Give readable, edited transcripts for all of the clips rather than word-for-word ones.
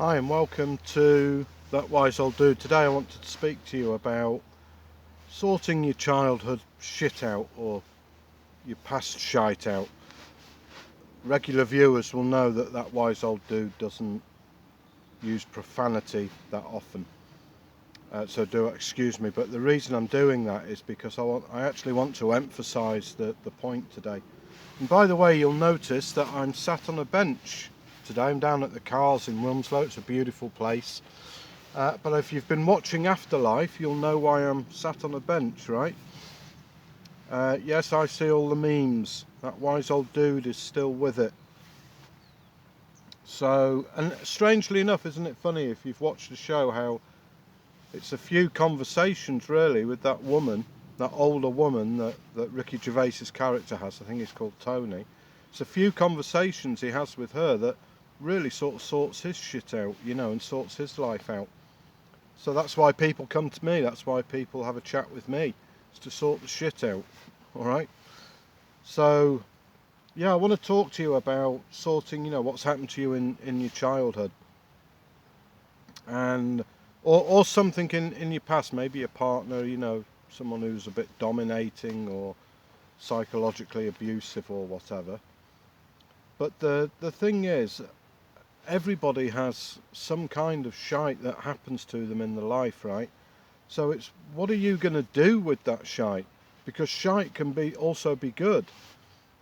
Hi and welcome to That Wise Old Dude. Today I wanted to speak to you about sorting your childhood shit out or your past shite out. Regular viewers will know that That Wise Old Dude doesn't use profanity that often. So do excuse me, but the reason I'm doing that is because I actually want to emphasise the point today. And by the way, you'll notice that I'm sat on a bench today. I'm down at the Cars in Wilmslow. It's a beautiful place. But if you've been watching Afterlife, you'll know why I'm sat on a bench, right? Yes, I see all the memes. That wise old dude is still with it. So, and strangely enough, isn't it funny if you've watched the show how it's a few conversations really with that woman, that older woman that Ricky Gervaise's character has. I think he's called Tony. It's a few conversations he has with her that really sort of sorts his shit out, and sorts his life out. So that's why people come to me. That's why people have a chat with me. It's to sort the shit out. All right. So, yeah, I want to talk to you about sorting, what's happened to you in your childhood. And, or something in your past, maybe a partner, someone who's a bit dominating or psychologically abusive or whatever. But the thing is, everybody has some kind of shite that happens to them in their life, right? So it's what are you going to do with that shite? Because shite can also be good.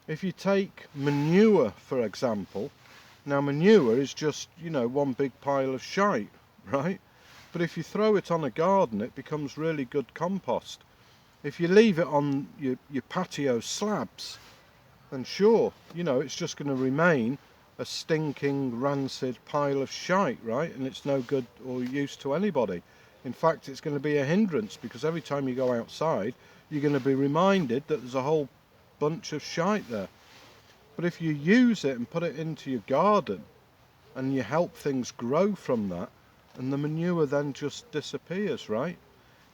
If you take manure, for example, now manure is just, one big pile of shite, right? But if you throw it on a garden, it becomes really good compost. If you leave it on your patio slabs, then sure, it's just going to remain a stinking, rancid pile of shite, right? And it's no good or use to anybody. In fact, it's going to be a hindrance because every time you go outside, you're going to be reminded that there's a whole bunch of shite there. But if you use it and put it into your garden and you help things grow from that, and the manure then just disappears, right?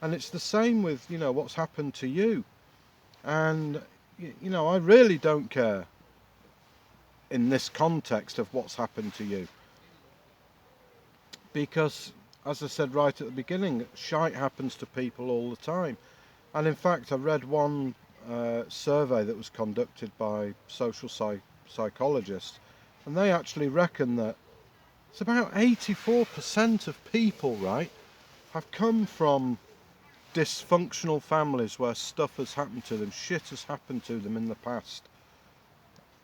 And it's the same with, what's happened to you. And, I really don't care in this context of what's happened to you. Because, as I said right at the beginning, shite happens to people all the time. And in fact, I read one survey that was conducted by social psychologists, and they actually reckon that it's about 84% of people, right, have come from dysfunctional families where stuff has happened to them, shit has happened to them in the past.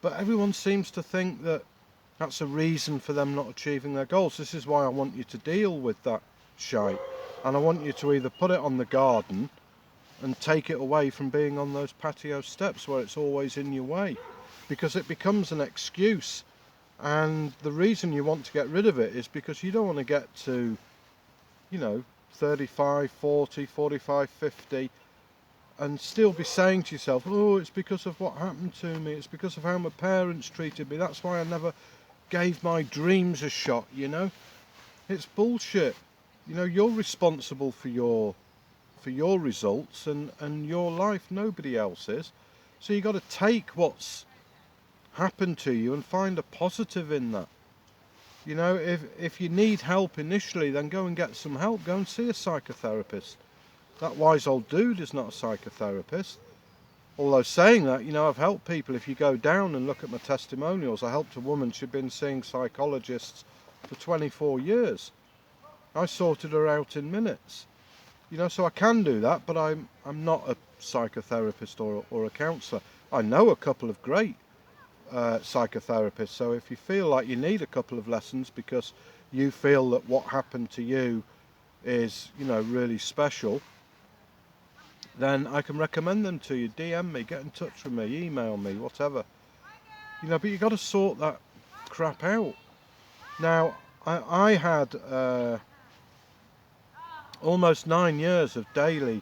But everyone seems to think that that's a reason for them not achieving their goals. This is why I want you to deal with that shite. And I want you to either put it on the garden and take it away from being on those patio steps where it's always in your way. Because it becomes an excuse. And the reason you want to get rid of it is because you don't want to get to, 35, 40, 45, 50 and still be saying to yourself, oh, it's because of what happened to me. It's because of how my parents treated me. That's why I never gave my dreams a shot, It's bullshit. You're responsible for your results and your life. Nobody else is. So you got to take what's happened to you and find a positive in that. If you need help initially, then go and get some help. Go and see a psychotherapist. That wise old dude is not a psychotherapist. Although saying that, I've helped people. If you go down and look at my testimonials, I helped a woman. She'd been seeing psychologists for 24 years. I sorted her out in minutes. So I can do that, but I'm not a psychotherapist or a counsellor. I know a couple of great psychotherapists. So if you feel like you need a couple of lessons because you feel that what happened to you is, really special, then I can recommend them to you. DM me, get in touch with me, email me, whatever. But you got to sort that crap out. Now, I had almost 9 years of daily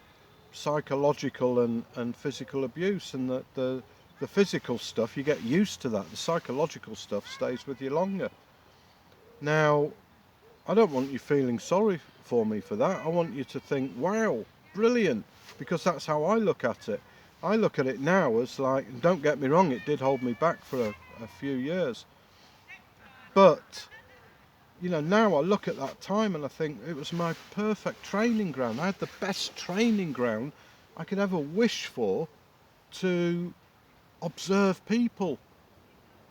psychological and physical abuse, and the physical stuff, you get used to that. The psychological stuff stays with you longer. Now, I don't want you feeling sorry for me for that. I want you to think, wow, brilliant, because that's how I look at it. I look at it now as like, and don't get me wrong, it did hold me back for a few years. But you know, now I look at that time and I think it was my perfect training ground. I had the best training ground I could ever wish for to observe people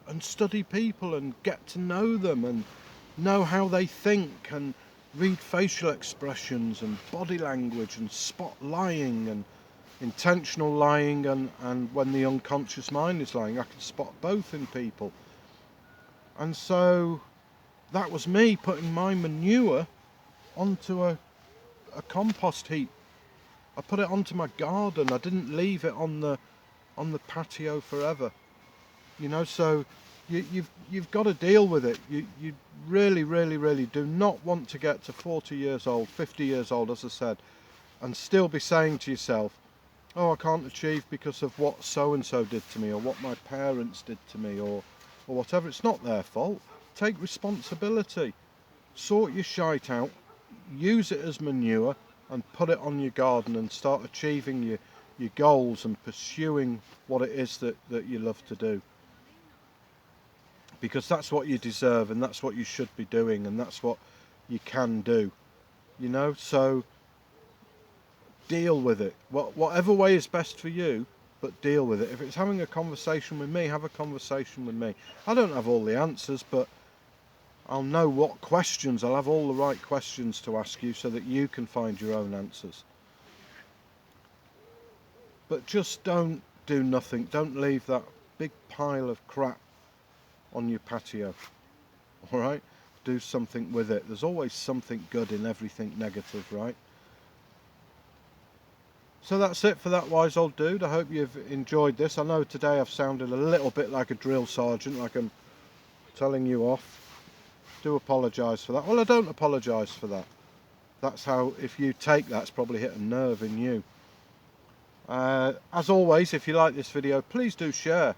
and study people and get to know them and know how they think and read facial expressions and body language and spot lying and intentional lying and when the unconscious mind is lying. I can spot both in people. And so that was me putting my manure onto a compost heap. I put it onto my garden. I didn't leave it on the patio forever. You know, so you've got to deal with it. You really, really, really do not want to get to 40 years old, 50 years old, as I said, and still be saying to yourself, oh, I can't achieve because of what so-and-so did to me or what my parents did to me or whatever. It's not their fault. Take responsibility. Sort your shite out, use it as manure and put it on your garden and start achieving your goals and pursuing what it is that you love to do. Because that's what you deserve and that's what you should be doing and that's what you can do. You know, so deal with it. Whatever way is best for you, but deal with it. If it's having a conversation with me, have a conversation with me. I don't have all the answers, but I'll know what questions. I'll have all the right questions to ask you so that you can find your own answers. But just don't do nothing. Don't leave that big pile of crap on your patio. All right? Do something with it. There's always something good in everything negative, right? So that's it for that wise old dude. I hope you've enjoyed this. I know today I've sounded a little bit like a drill sergeant, like I'm telling you off. Do apologise for that. Well, I don't apologise for that. That's how, if you take that, it's probably hit a nerve in you. As always, if you like this video, please do share.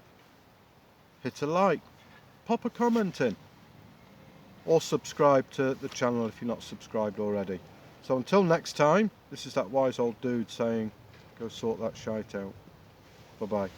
Hit a like. Pop a comment in. Or subscribe to the channel if you're not subscribed already. So until next time, this is that wise old dude saying, go sort that shite out. Bye-bye.